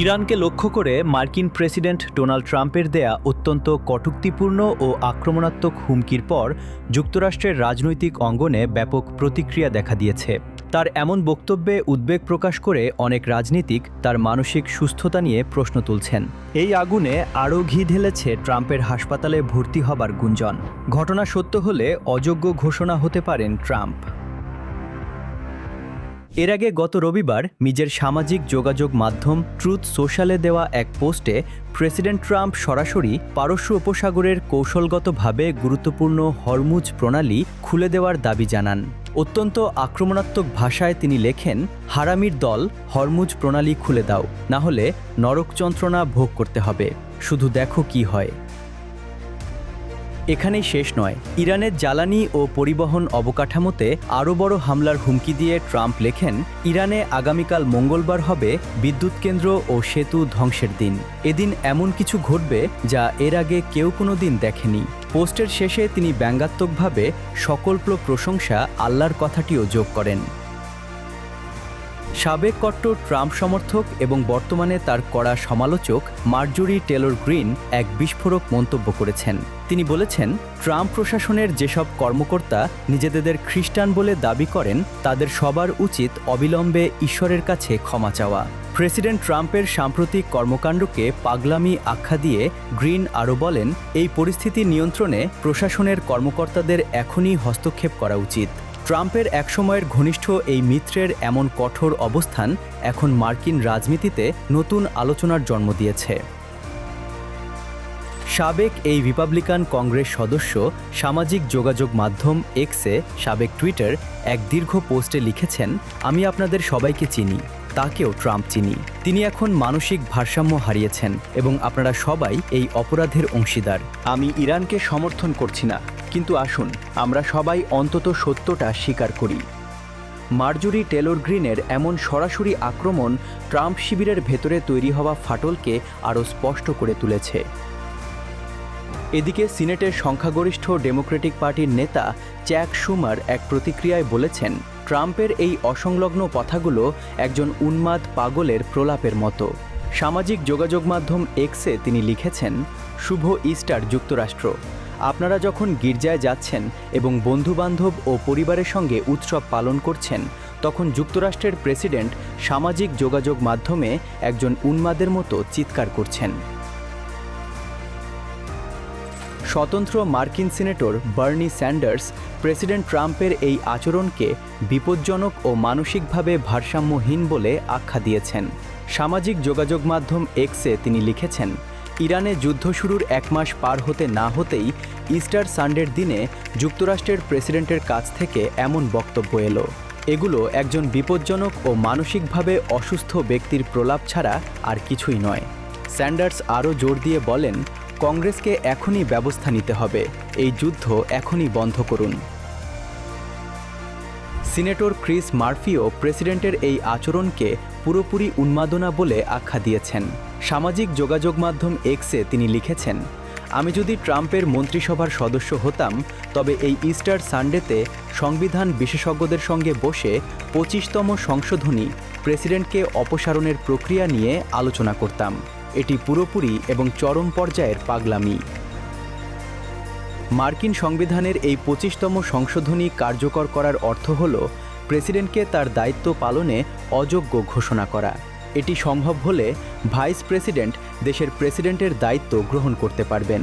ইরানকে লক্ষ্য করে মার্কিন প্রেসিডেন্ট ডোনাল্ড ট্রাম্পের দেয়া অত্যন্ত কটূক্তিপূর্ণ ও আক্রমণাত্মক হুমকির পর যুক্তরাষ্ট্রের রাজনৈতিক অঙ্গনে ব্যাপক প্রতিক্রিয়া দেখা দিয়েছে। তার এমন বক্তব্যে উদ্বেগ প্রকাশ করে অনেক রাজনীতিক তার মানসিক সুস্থতা নিয়ে প্রশ্ন তুলছেন। এই আগুনে আরও ঘি ঢেলেছে ট্রাম্পের হাসপাতালে ভর্তি হবার গুঞ্জন। ঘটনা সত্য হলে অযোগ্য ঘোষণা হতে পারেন ট্রাম্প। এর আগে গত রবিবার নিজের সামাজিক যোগাযোগ মাধ্যম ট্রুথ সোশ্যালে দেওয়া এক পোস্টে প্রেসিডেন্ট ট্রাম্প সরাসরি পারস্য উপসাগরের কৌশলগতভাবে গুরুত্বপূর্ণ হরমুজ প্রণালী খুলে দেওয়ার দাবি জানান। অত্যন্ত আক্রমণাত্মক ভাষায় তিনি লেখেন, হারামির দল, হরমুজ প্রণালী খুলে দাও, না হলে নরক যন্ত্রণা ভোগ করতে হবে, শুধু দেখো কি হয়। এখানেই শেষ নয়, ইরানের জ্বালানি ও পরিবহন অবকাঠামোতে আরও বড় হামলার হুমকি দিয়ে ট্রাম্প লেখেন, ইরানে আগামীকাল মঙ্গলবার হবে বিদ্যুৎ কেন্দ্র ও সেতু ধ্বংসের দিন। এদিন এমন কিছু ঘটবে যা এর আগে কেউ কোনো দিন দেখেনি। পোস্টের শেষে তিনি ব্যঙ্গাত্মকভাবে সকল্প প্রশংসা আল্লাহর কথাটিও যোগ করেন। সাবেক কট্টর ট্রাম্প সমর্থক এবং বর্তমানে তার কড়া সমালোচক মার্জরি টেলর গ্রিন এক বিস্ফোরক মন্তব্য করেছেন। তিনি বলেছেন, ট্রাম্প প্রশাসনের যেসব কর্মকর্তা নিজেদের খ্রিস্টান বলে দাবি করেন তাদের সবার উচিত অবিলম্বে ঈশ্বরের কাছে ক্ষমা চাওয়া। প্রেসিডেন্ট ট্রাম্পের সাম্প্রতিক কর্মকাণ্ডকে পাগলামি আখ্যা দিয়ে গ্রিন আরও বলেন, এই পরিস্থিতি নিয়ন্ত্রণে প্রশাসনের কর্মকর্তাদের এখনই হস্তক্ষেপ করা উচিত। ট্রাম্পের একসময়ের ঘনিষ্ঠ এই মিত্রের এমন কঠোর অবস্থান এখন মার্কিন রাজনীতিতে নতুন আলোচনার জন্ম দিয়েছে। সাবেক এই রিপাবলিকান কংগ্রেস সদস্য সামাজিক যোগাযোগ মাধ্যম এক্সে, সাবেক টুইটার, এক দীর্ঘ পোস্টে লিখেছেন, আমি আপনাদের সবাইকে চিনি, তাকেও ট্রাম্প চিনি। তিনি এখন মানসিক ভারসাম্য হারিয়েছেন এবং আপনারা সবাই এই অপরাধের অংশীদার। আমি ইরানকে সমর্থন করছি না, কিন্তু আসুন আমরা সবাই অন্তত সত্যটা স্বীকার করি। মার্জরি টেলর গ্রিনের এমন সরাসরি আক্রমণ ট্রাম্প শিবিরের ভেতরে তৈরি হওয়া ফাটলকে আরও স্পষ্ট করে তুলেছে। এদিকে সিনেটের সংখ্যাগরিষ্ঠ ডেমোক্রেটিক পার্টির নেতা চ্যাক শুমার এক প্রতিক্রিয়ায় বলেছেন, ট্রাম্পের এই অসংলগ্ন কথাগুলো একজন উন্মাদ পাগলের প্রলাপের মতো। সামাজিক যোগাযোগ মাধ্যম এক্সে তিনি লিখেছেন, শুভ ইস্টার যুক্তরাষ্ট্র। আপনারা যখন গির্জায় যাচ্ছেন এবং বন্ধুবান্ধব ও পরিবারের সঙ্গে উৎসব পালন করছেন, তখন যুক্তরাষ্ট্রের প্রেসিডেন্ট সামাজিক যোগাযোগ মাধ্যমে একজন উন্মাদের মতো চিৎকার করছেন। স্বতন্ত্র মার্কিন সিনেটর বার্নি স্যান্ডার্স প্রেসিডেন্ট ট্রাম্পের এই আচরণকে বিপজ্জনক ও মানসিকভাবে ভারসাম্যহীন বলে আখ্যা দিয়েছেন। সামাজিক যোগাযোগ মাধ্যম এক্সে তিনি লিখেছেন, ইরানে যুদ্ধ শুরুর 1 মাস পার হতে না হতেই ইস্টার সানডের দিনে যুক্তরাষ্ট্রের প্রেসিডেন্টের কাছ থেকে এমন বক্তব্য এলো। এগুলো একজন বিপজ্জনক ও মানসিকভাবে অসুস্থ ব্যক্তির প্রলাপ ছাড়া আর কিছুই নয়। স্যান্ডার্স আরও জোর দিয়ে বলেন, কংগ্রেসকে এখনই ব্যবস্থা নিতে হবে, এই যুদ্ধ এখনই বন্ধ করুন। সিনেটর ক্রিস মার্ফিও প্রেসিডেন্টের এই আচরণকে পুরোপুরি উন্মাদনা বলে আখ্যা দিয়েছেন। সামাজিক যোগাযোগ মাধ্যম এক্সে তিনি লিখেছেন, আমি যদি ট্রাম্পের মন্ত্রিসভার সদস্য হতাম তবে এই ইস্টার সানডেতে সংবিধান বিশেষজ্ঞদের সঙ্গে বসে 25তম সংশোধনী প্রেসিডেন্টকে অপসারণের প্রক্রিয়া নিয়ে আলোচনা করতাম। এটি পুরোপুরি এবং চরম পর্যায়ের পাগলামি। মার্কিন সংবিধানের এই 25তম সংশোধনী কার্যকর করার অর্থ হল প্রেসিডেন্টকে তার দায়িত্ব পালনে অযোগ্য ঘোষণা করা। এটি সম্ভব হলে ভাইস প্রেসিডেন্ট দেশের প্রেসিডেন্টের দায়িত্ব গ্রহণ করতে পারবেন।